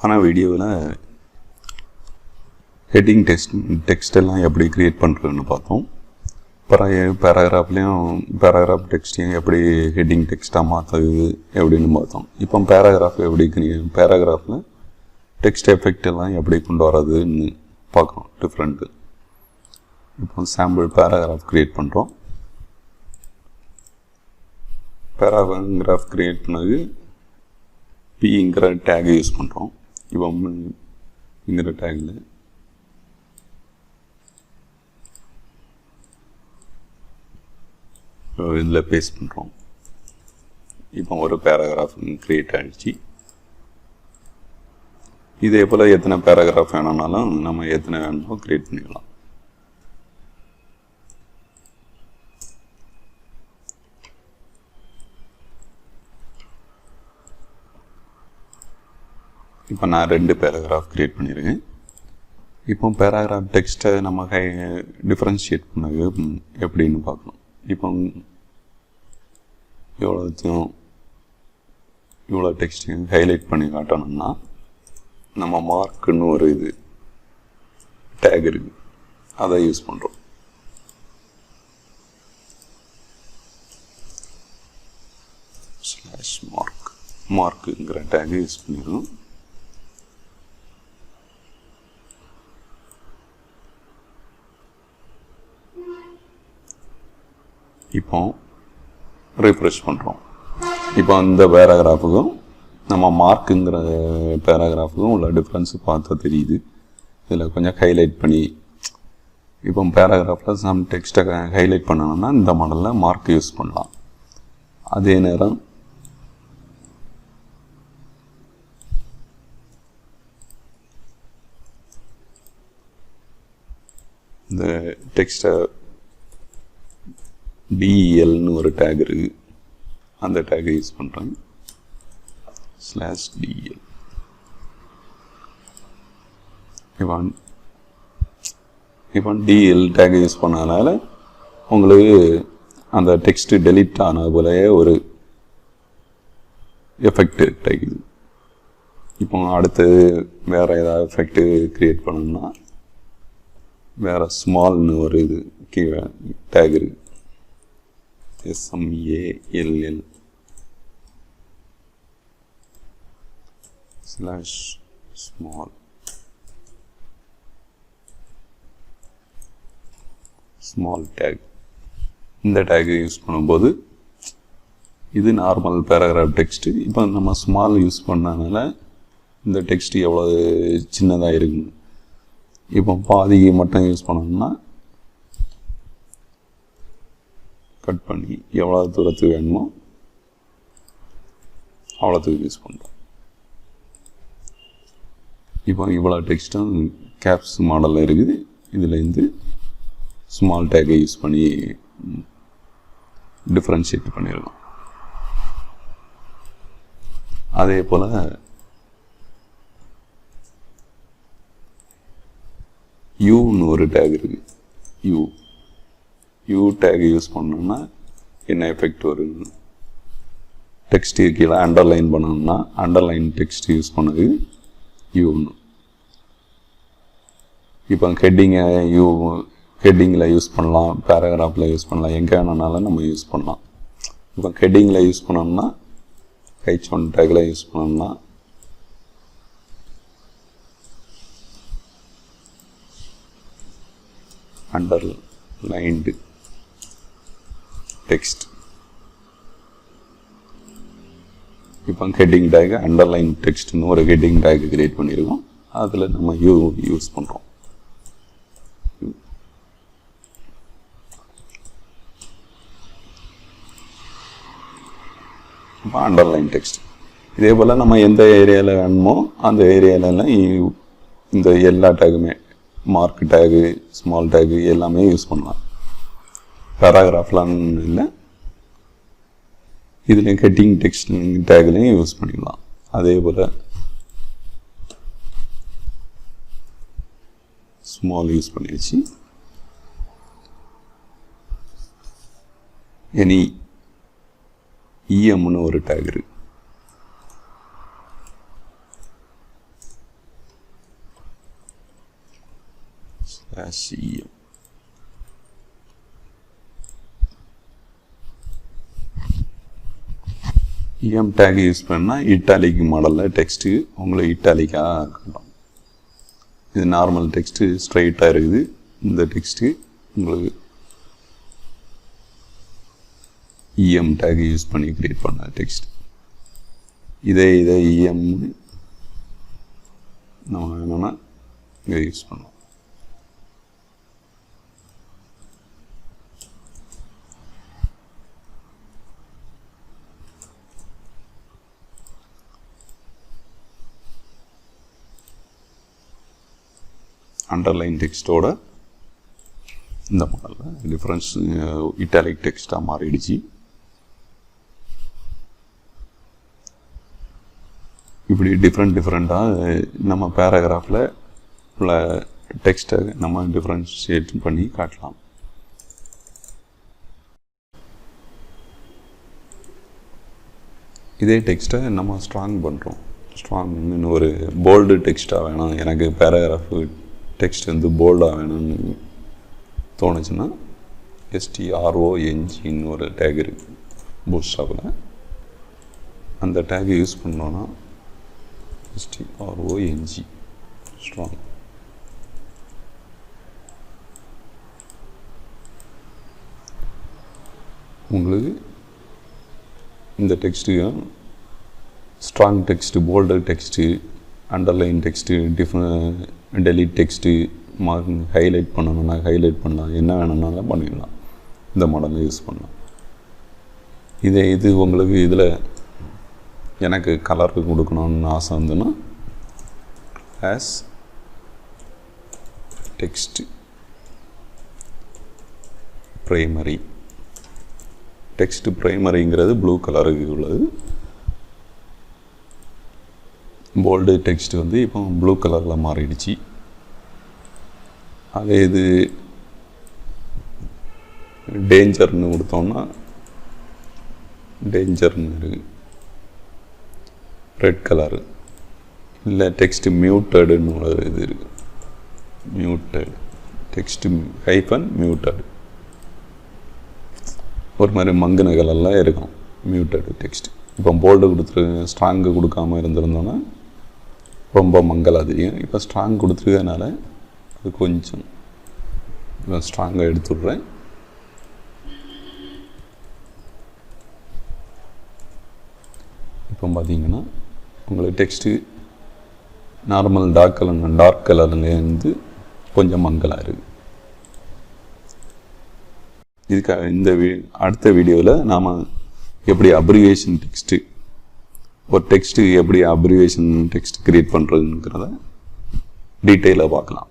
ஆனால் வீடியோவில் heading text எல்லாம் எப்படி க்ரியேட் பண்ணுறதுன்னு பார்த்தோம். பேராகிராஃப் டெக்ஸ்டையும் எப்படி ஹெட்டிங் டெக்ஸ்ட்டாக மாற்றுறது எப்படின்னு பார்த்தோம். இப்போ பேராகிராஃப் எப்படி பேராகிராஃபில் டெக்ஸ்ட் எஃபெக்ட் எல்லாம் எப்படி கொண்டு வரதுன்னு பார்க்குறோம் டிஃப்ரெண்ட்டு. இப்போ சாம்பிள் பேராகிராஃப் க்ரியேட் பண்ணுறோம். பேராகிராஃப் க்ரியேட் பண்ணது பிங்கிற டேகை யூஸ் பண்ணுறோம். இப்போ இங்கிற டேகில் இதில் பேஸ்ட் பண்ணுறோம். இப்போ ஒரு பேராகிராஃப் க்ரியேட் ஆகிடுச்சு. இதே போல் எத்தனை பேராகிராஃப் வேணும்னாலும் நம்ம எத்தனை வேணுமோ க்ரியேட் பண்ணிக்கலாம். இப்போ நான் 2 பேராகிராஃப் க்ரியேட் பண்ணியிருக்கேன். இப்போ பேராகிராஃப் டெக்ஸ்ட்டை நம்ம டிஃப்ரென்ஷியேட் பண்ணது எப்படின்னு பார்க்கணும். இப்போ இவ்வளோ டெக்ஸ்ட்டையும் ஹைலைட் பண்ணி காட்டணும்னா நம்ம மார்க்குன்னு ஒரு டேக் இருக்குது, அதை யூஸ் பண்ணுறோம். மார்க்குங்கிற டேகை யூஸ் பண்ணிடுறோம். இப்போ ரீஃப்ரெஷ் பண்ணுறோம். இப்போ அந்த பேராகிராஃபுக்கும் நம்ம மார்க்குங்கிற பேராகிராஃபுக்கும் உள்ள டிஃப்ரென்ஸு பார்த்தா தெரியுது. இதில் கொஞ்சம் ஹைலைட் பண்ணி இப்போ பேராகிராஃபில் சம் டெக்ஸ்ட்டை ஹைலைட் பண்ணணும்னா இந்த மாடலில் மார்க் யூஸ் பண்ணலாம். அதே நேரம் இந்த டெக்ஸ்ட்டை DELன்னு ஒரு டேக் இருக்குது, அந்த டேக்கை யூஸ் பண்ணுறேன். /DEL. இப்போ DEL டேக்கை யூஸ் பண்ணதுனால உங்களுக்கு அந்த டெக்ஸ்ட்டு டெலிட் ஆன போலயே ஒரு எஃபெக்ட் கிடைக்குது. இப்போ அடுத்தது வேறு ஏதாவது எஃபெக்ட்டு க்ரியேட் பண்ணணும்னா வேறு ஸ்மால்னு ஒரு டேக் இருக்குது, SMALL ஸ்மால் டேக். இந்த டேக் யூஸ் பண்ணும்போது இது நார்மல் பேராகிராஃப் டெக்ஸ்ட்டு. இப்போ நம்ம ஸ்மால் யூஸ் பண்ணனால இந்த டெக்ஸ்ட்டு எவ்வளோ சின்னதாக இருக்குங்க. இப்போ பாதி மட்டும் யூஸ் பண்ணோம்னா கட் பண்ணி எவ்வளோ தூரத்துக்கு வேணுமோ அவ்வளோத்துக்கு யூஸ் பண்ணுறோம். இப்போ இவ்வளோ டெக்ஸ்ட்டும் கேப்ஸ் மாடலில் இருக்குது. இதுலேருந்து ஸ்மால் டேக்கை யூஸ் பண்ணி டிஃப்ரென்ஷியேட் பண்ணியிருக்கோம். அதே போல் யூன்னு ஒரு டேக் இருக்குது. யூ டேக் யூஸ் பண்ணோம்னா என்ன எஃபெக்ட் வருது? டெக்ஸ்ட்டு கீழே அண்டர்லைன் பண்ணணும்னா அண்டர்லைன் டெக்ஸ்ட் யூஸ் பண்ணது யூன்னு. இப்போ ஹெட்டிங்கில் யூஸ் பண்ணலாம், பேராகிராஃபில் யூஸ் பண்ணலாம், எங்கே வேணுனாலும் நம்ம யூஸ் பண்ணலாம். இப்போ ஹெட்டிங்கில் யூஸ் பண்ணோம்னா H1 டேக்கில் யூஸ் பண்ணோம்னா அண்டர்லைன்டு டெக்ஸ்ட். இப்போ ஹெட்டிங் டேக் அண்டர்லைன் டெக்ஸ்ட்னு ஒரு ஹெட்டிங் டேக் கிரியேட் பண்ணியிருக்கோம். அதில் நம்ம யூஸ் பண்ணுறோம். இப்போ அண்டர்லைன் டெக்ஸ்ட். இதே போல் நம்ம எந்த ஏரியாவில் வேணுமோ அந்த ஏரியாவிலலாம் இந்த எல்லா டேக்குமே மார்க் டேகு, ஸ்மால் டேகு எல்லாமே யூஸ் பண்ணலாம். பேராகிராஃப்லாம் இல்லை, இதுலேயும் ஹெட்டிங் டெக்ஸ்ட் டேக்லையும் யூஸ் பண்ணிக்கலாம். அதே போல் ஸ்மால் யூஸ் பண்ணிடுச்சு. எனி EMன்னு ஒரு டேக் இருக்கு. -em. em டேக் யூஸ் பண்ணால் இட்டாலிக் மாடலில் டெக்ஸ்ட்டு உங்களுக்கு இட்டாலிக்காக இருக்கட்டும். இது நார்மல் டெக்ஸ்ட்டு ஸ்ட்ரைட்டாக இருக்குது. இந்த டெக்ஸ்ட்டு உங்களுக்கு em டேக் யூஸ் பண்ணி கிரியேட் பண்ண டெக்ஸ்ட். இதே em நம்ம வேணும்னா இங்கே யூஸ் பண்ணலாம். அண்டர்லைன் டெக்ஸ்டோட இந்த மாடலில் டிஃப்ரென்ஸ் இட்டாலிக் டெக்ஸ்டாக மாறிடுச்சு. இப்படி டிஃப்ரெண்ட்டாக நம்ம பேராகிராஃபில் உள்ள டெக்ஸ்ட்டை நம்ம டிஃப்ரென்ஷியேட் பண்ணி காட்டலாம். இதே டெக்ஸ்ட்டை நம்ம ஸ்ட்ராங் பண்ணுறோம். ஸ்ட்ராங்னு ஒரு போல்டு டெக்ஸ்ட்டாக வேணும், எனக்கு பேராகிராஃபு டெக்ஸ்ட் வந்து போல்டாக வேணும்னு தோணுச்சுன்னா strongன்னு ஒரு டேக் இருக்குது பூட்ஸ்ட்ராப்பில். அந்த டேக் யூஸ் பண்ணோன்னா strong ஸ்ட்ராங். உங்களுக்கு இந்த text strong text, bolt text, underline text, delete text, highlight பண்ணணும்னா ஹைலைட் பண்ணலாம், என்ன வேணும்னாலும் பண்ணிடலாம். இந்த மாடலில் யூஸ் பண்ணலாம். இது உங்களுக்கு இதில் எனக்கு கலருக்கு கொடுக்கணும்னு ஆசை இருந்ததுன்னா ஆஸ் டெக்ஸ்ட் ப்ரைமரி. டெக்ஸ்ட் ப்ரைமரிங்கிறது ப்ளூ கலருக்கு உள்ளது. போல்டு டெக்ஸ்ட் வந்து இப்போ ப்ளூ கலரில் மாறிடுச்சு. அதே இது டேஞ்சர்னு கொடுத்தோம்னா டேஞ்சர்னு இருக்குது ரெட் கலரு. இல்லை டெக்ஸ்ட் மியூட்டடுன்னு ஒரு இது இருக்குது, மியூட்டட் டெக்ஸ்ட் -மியூட்டட், ஒரு மாதிரி மங்கின கலர்லாம் இருக்கும் மியூட்டட் டெக்ஸ்ட். இப்போ போல்டு ஸ்ட்ராங்கு கொடுக்காமல் இருந்திருந்தோன்னா ரொம்ப மங்கலாக தெரியும். இப்போ ஸ்ட்ராங் கொடுத்துருக்கனால அது கொஞ்சம் ஸ்ட்ராங்காக எடுத்துடுறேன். இப்போ பார்த்தீங்கன்னா உங்களுக்கு டெக்ஸ்ட்டு நார்மல் டார்க் கலர்லேருந்து கொஞ்சம் மங்கலாக இருக்குது. இதுக்காக அடுத்த வீடியோவில் நாம் எப்படி அப்ரிவேஷன் டெக்ஸ்ட்டு, ஒரு டெக்ஸ்ட்டு எப்படி அப்ரிவேஷன் டெக்ஸ்ட் கிரியேட் பண்ணுறதுங்கிறத டீட்டெயிலாக பார்க்கலாம்.